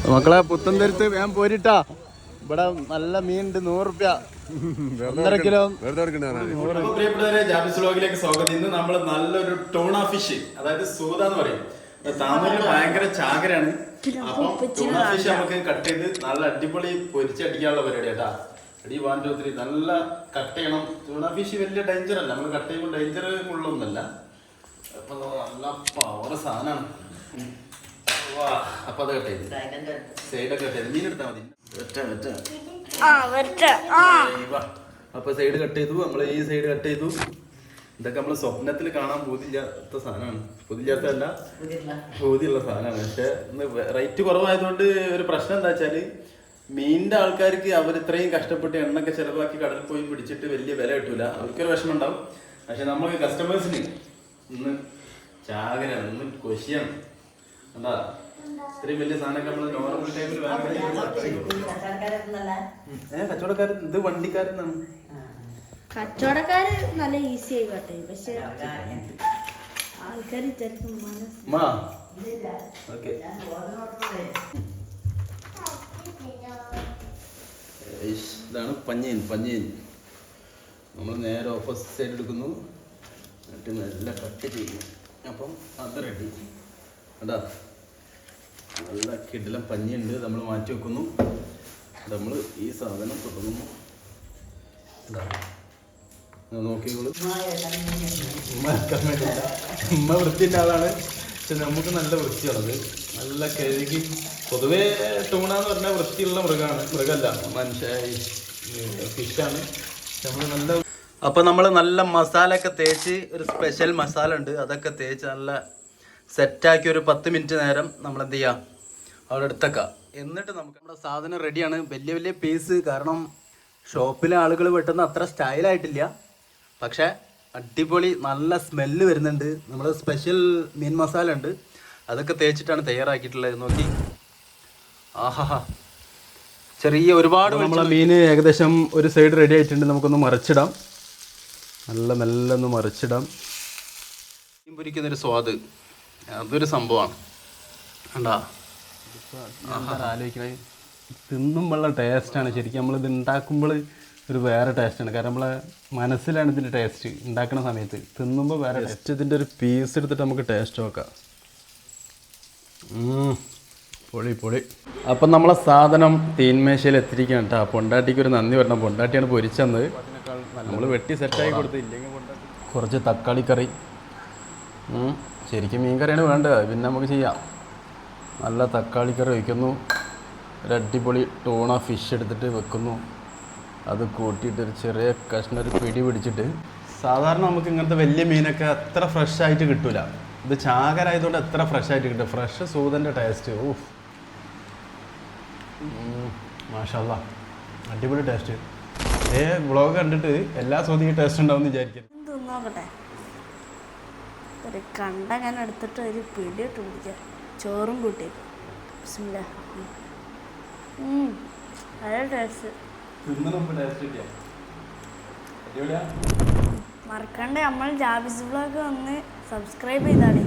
മക്കളെ പുത്തൻതുരുത്ത് ഞാൻ പോരിട്ടാ. ഇവിടെ നല്ല മീനുണ്ട്, 100 റുപ്യ 1.5 കിലോ. പ്രിയപ്പെട്ടവരെ, ജാബിസ് വ്ലോഗിലേക്ക് സ്വാഗതം. ഇന്ന് നമ്മൾ നല്ലൊരു ടൂണ ഫിഷ്, അതായത് സൂത എന്ന് പറയും. താമരയില് ഭയങ്കര ചാകരാണ്. അപ്പം ടൂണ ഫിഷ് നമുക്ക് കട്ട് ചെയ്ത് നല്ല അടിപൊളി പൊരിച്ചടിക്കാനുള്ള പരിപാടി കേട്ടാ. അടി 1 2 3 നല്ല കട്ട് ചെയ്യണം. ടൂണ ഫിഷ് വലിയ ഡേഞ്ചർ അല്ല, നമ്മൾ കട്ട് ചെയ്യുമ്പോൾ ഡേഞ്ചർ ഉള്ളൊന്നല്ല. അപ്പൊ നല്ല പവർ സാധനമാണ്. അപ്പൊ അത് കട്ട് ചെയ്ത് സൈഡൊക്കെ കട്ട് ചെയ്ത് മീനെടുത്താൽ മതി. അപ്പൊ സൈഡ് കട്ട് ചെയ്തു, നമ്മള് ഈ സൈഡ് കട്ട് ചെയ്തു. ഇതൊക്കെ നമ്മള് സ്വപ്നത്തിൽ കാണാൻ ബോധില്ലാത്ത സാധനമാണ്. ബോധില്ലാത്തല്ല, ബോധ്യമുള്ള സാധനമാണ്. പക്ഷെ ഇന്ന് റേറ്റ് കുറവായതുകൊണ്ട് ഒരു പ്രശ്നം എന്താ വെച്ചാല്, മീനിന്റെ ആൾക്കാർക്ക് അവർ ഇത്രയും കഷ്ടപ്പെട്ട് എണ്ണൊക്കെ ചെലവാക്കി കടലിൽ പോയി പിടിച്ചിട്ട് വലിയ വില കിട്ടൂല, അവർക്കൊരു വിഷമം ഉണ്ടാവും. പക്ഷെ നമുക്ക് കസ്റ്റമേഴ്സിന് ഇന്ന് ചാകരാണ്, ഇന്ന് കൊശിയാണ്. എന്താ ഇത്രയും വലിയ സാധനമൊക്കെ നമ്മള് നോർമൽ ടൈമിൽ കച്ചവടക്കാരൻ, ഇത് വണ്ടിക്കാരെന്നാണ്. കച്ചവടക്കാര് നല്ല ഈസി ആയിക്കോട്ടെ, പക്ഷെ ആൾക്കാർ വിചാരിക്കും ഇതാണ് പഞ്ഞീൻ. പഞ്ഞീൻ നമ്മൾ നേരെ ഓപ്പോസിറ്റ് സൈഡ് എടുക്കുന്നു, എന്നിട്ട് നല്ല കട്ട് ചെയ്യുന്നു. അപ്പം അത് റെഡി. കണ്ടാ നല്ല കിടിലം പഞ്ഞിയുണ്ട്, നമ്മൾ മാറ്റി വെക്കുന്നു. നമ്മൾ ഈ സാധനം തുടങ്ങുന്നു. നോക്കിക്കോളൂ, ഉമ്മ വൃത്തിൻ്റെ ആളാണ്, പക്ഷെ നമുക്ക് നല്ല വൃത്തിയുള്ളത്. നല്ല കഴുകി. പൊതുവേ ടൂണ എന്ന് പറഞ്ഞാൽ വൃത്തിയുള്ള മൃഗമല്ല, മനുഷ്യ ഫിഷാണ്. നമ്മൾ നല്ല അപ്പം നമ്മൾ നല്ല മസാല ഒക്കെ തേച്ച്, ഒരു സ്പെഷ്യൽ മസാല ഉണ്ട്, അതൊക്കെ തേച്ച് നല്ല സെറ്റാക്കി ഒരു 10 മിനിറ്റ് നേരം നമ്മൾ എന്ത് ചെയ്യുക, അവിടെ എടുത്തേക്കാം. എന്നിട്ട് നമുക്ക് നമ്മുടെ സാധനം റെഡിയാണ്. വലിയ വലിയ പീസ്, കാരണം ഷോപ്പിലെ ആളുകൾ വെട്ടുന്ന അത്ര സ്റ്റൈലായിട്ടില്ല, പക്ഷേ അടിപൊളി നല്ല സ്മെല്ല് വരുന്നുണ്ട്. നമ്മൾ സ്പെഷ്യൽ മീൻ മസാല ഉണ്ട്, അതൊക്കെ തേച്ചിട്ടാണ് തയ്യാറാക്കിയിട്ടുള്ളത്. നോക്കി, ആഹാ, ചെറിയ ഒരുപാട്. നമ്മളെ മീൻ ഏകദേശം ഒരു സൈഡ് റെഡി ആയിട്ടുണ്ട്. നമുക്കൊന്ന് മറിച്ചിടാം, നല്ല മെല്ലെ ഒന്ന് മറിച്ചിടാം. മീൻ പൊരിക്കുന്നൊരു സ്വാദ്, അതൊരു സംഭവമാണ്. കണ്ടാ, ആലോചിക്കണേ, തിന്നുമ്പോഴുള്ള ടേസ്റ്റാണ് ശരിക്കും. നമ്മളിത് ഉണ്ടാക്കുമ്പോൾ ഒരു വേറെ ടേസ്റ്റാണ്, കാരണം നമ്മളെ മനസ്സിലാണ് ഇതിൻ്റെ ടേസ്റ്റ്. ഉണ്ടാക്കുന്ന സമയത്ത് തിന്നുമ്പോൾ വേറെ ടേസ്റ്റ്. ഇതിൻ്റെ ഒരു പീസ് എടുത്തിട്ട് നമുക്ക് ടേസ്റ്റ് നോക്കാം. പൊളി പൊളി. അപ്പം നമ്മളെ സാധനം തീന്മേശയിൽ എത്തിയിരിക്കുകയാണ് കേട്ടോ. പൊണ്ടാട്ടിക്ക് ഒരു നന്ദി പറയണം, പൊണ്ടാട്ടിയാണ് പൊരിച്ചത്. നമ്മൾ വെട്ടി സെറ്റാക്കി കൊടുത്തില്ലെങ്കിൽ കുറച്ച് തക്കാളി കറി. ശരിക്കും മീൻ കറിയാണ് വേണ്ടത്, പിന്നെ നമുക്ക് ചെയ്യാം. നല്ല തക്കാളി കറി വയ്ക്കുന്നു, ഒരു അടിപൊളി ടൂണ ഫിഷ് എടുത്തിട്ട് വെക്കുന്നു, അത് കൂട്ടിയിട്ട് ഒരു ചെറിയ കഷ്ണം ഒരു പിടി പിടിച്ചിട്ട്. സാധാരണ നമുക്ക് ഇങ്ങനത്തെ വലിയ മീനൊക്കെ അത്ര ഫ്രഷ് ആയിട്ട് കിട്ടൂല, ഇത് ചാകരായതുകൊണ്ട് എത്ര ഫ്രഷ് ആയിട്ട് കിട്ടും. ഫ്രഷ് സൂതൻ്റെ ടേസ്റ്റ്, ഓഫ് മാഷാല്ലാ, അടിപൊളി ടേസ്റ്റ്. വ്ളോഗ് കണ്ടിട്ട് എല്ലാ സൂതിയും ടേസ്റ്റ് ഉണ്ടാവും എന്ന് വിചാരിക്കരുത്. നോക്കട്ടെ, ഒരു കണ്ടങ്ങനെ എടുത്തിട്ട് ഒരു പിടി ഇട്ട് പിടിക്കുക, ചോറും കൂട്ടി. നല്ല ടേസ്റ്റ്. മറക്കണ്ടേ, നമ്മൾ ജാബിസ് വ്ളോഗ് ഒന്ന് സബ്സ്ക്രൈബ് ചെയ്താളി.